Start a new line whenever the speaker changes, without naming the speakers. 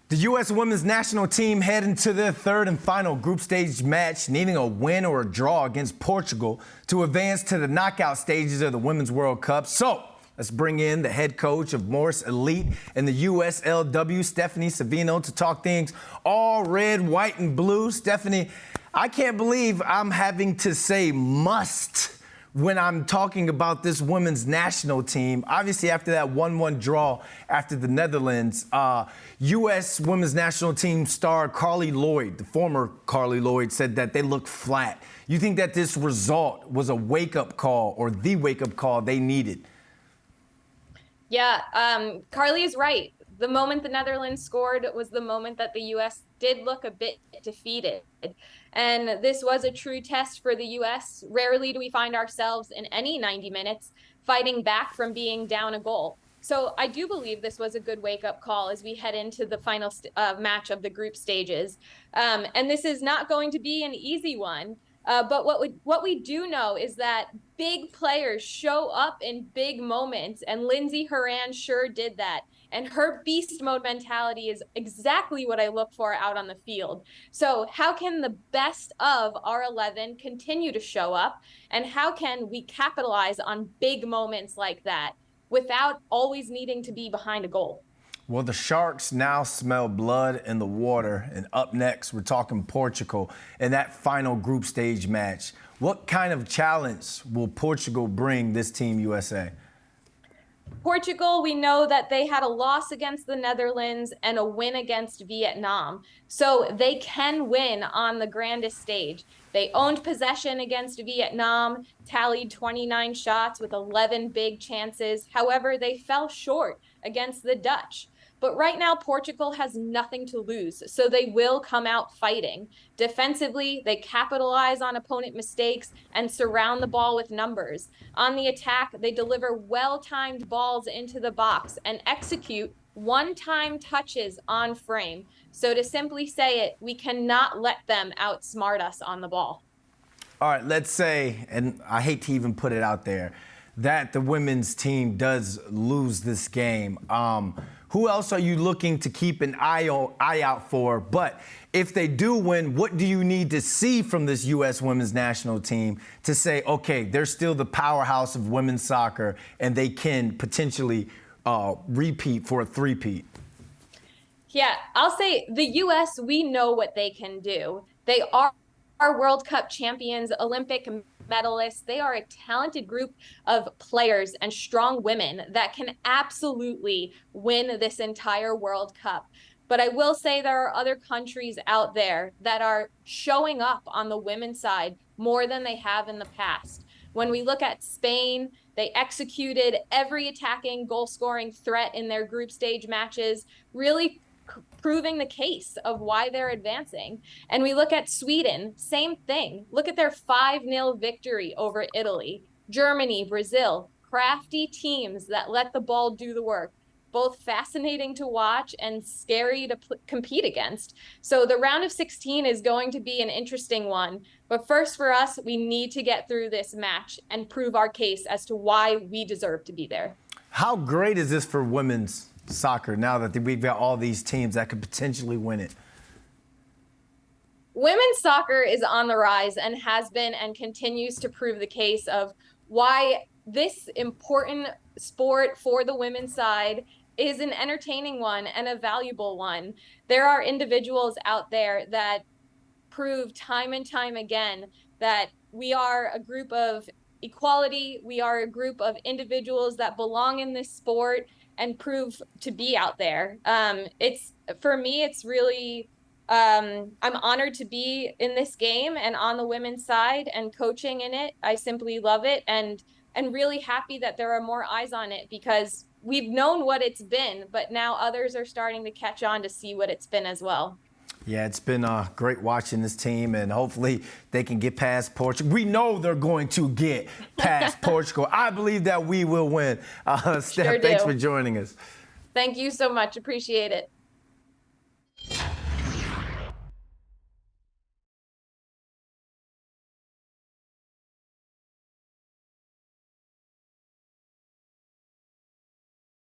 The U.S. women's national team head into their third and final group stage match, needing a win or a draw against Portugal to advance to the knockout stages of the Women's World Cup. So let's bring in the head coach of Morris Elite and the USLW, Stephanie Savino, to talk things all red, white, and blue. Stephanie, I can't believe I'm having to say must when I'm talking about this women's national team. Obviously, after that 1-1 draw after the Netherlands, U.S. women's national team star Carly Lloyd, the former Carly Lloyd, said that they look flat. You think that this result was a wake-up call or the wake-up call they needed?
Yeah, Carly is right. The moment the Netherlands scored was the moment that the U.S. did look a bit defeated. And this was a true test for the U.S. Rarely do we find ourselves in any 90 minutes fighting back from being down a goal. So I do believe this was a good wake-up call as we head into the final match of the group stages. And this is not going to be an easy one. But what we do know is that big players show up in big moments, and Lindsey Horan sure did that. And her beast mode mentality is exactly what I look for out on the field. So how can the best of our 11 continue to show up? And how can we capitalize on big moments like that without always needing to be behind a goal?
Well, the Sharks now smell blood in the water. And up next, we're talking Portugal in that final group stage match. What kind of challenge will Portugal bring this Team USA?
Portugal, we know that they had a loss against the Netherlands and a win against Vietnam. So they can win on the grandest stage. They owned possession against Vietnam, tallied 29 shots with 11 big chances. However, they fell short against the Dutch. But right now, Portugal has nothing to lose, so they will come out fighting. Defensively, they capitalize on opponent mistakes and surround the ball with numbers. On the attack, they deliver well-timed balls into the box and execute one-time touches on frame. So to simply say it, we cannot let them outsmart us on the ball.
All right, let's say, and I hate to even put it out there, that the women's team does lose this game. Who else are you looking to keep an eye out for? But if they do win, what do you need to see from this U.S. women's national team to say, okay, they're still the powerhouse of women's soccer and they can potentially repeat for a three-peat?
Yeah, I'll say the U.S., we know what they can do. They are World Cup champions, Olympic medalists. They are a talented group of players and strong women that can absolutely win this entire World Cup. But I will say there are other countries out there that are showing up on the women's side more than they have in the past. When we look at Spain, they executed every attacking goal-scoring threat in their group stage matches, really proving the case of why they're advancing. And we look at Sweden, same thing. Look at their 5-0 victory over Italy. Germany, Brazil, crafty teams that let the ball do the work. Both fascinating to watch and scary to compete against. So the round of 16 is going to be an interesting one. But first for us, we need to get through this match and prove our case as to why we deserve to be there.
How great is this for women's soccer now that we've got all these teams that could potentially win it?
Women's soccer is on the rise and has been and continues to prove the case of why this important sport for the women's side is an entertaining one and a valuable one. There are individuals out there that prove time and time again that we are a group of equality. We are a group of individuals that belong in this sport and prove to be out there. For me, it's really, I'm honored to be in this game and on the women's side and coaching in it. I simply love it and really happy that there are more eyes on it because we've known what it's been, but now others are starting to catch on to see what it's been as well.
Yeah, it's been great watching this team, and hopefully they can get past Portugal. We know they're going to get past Portugal. I believe that we will win. Steph, thanks for joining us.
Thank you so much. Appreciate it.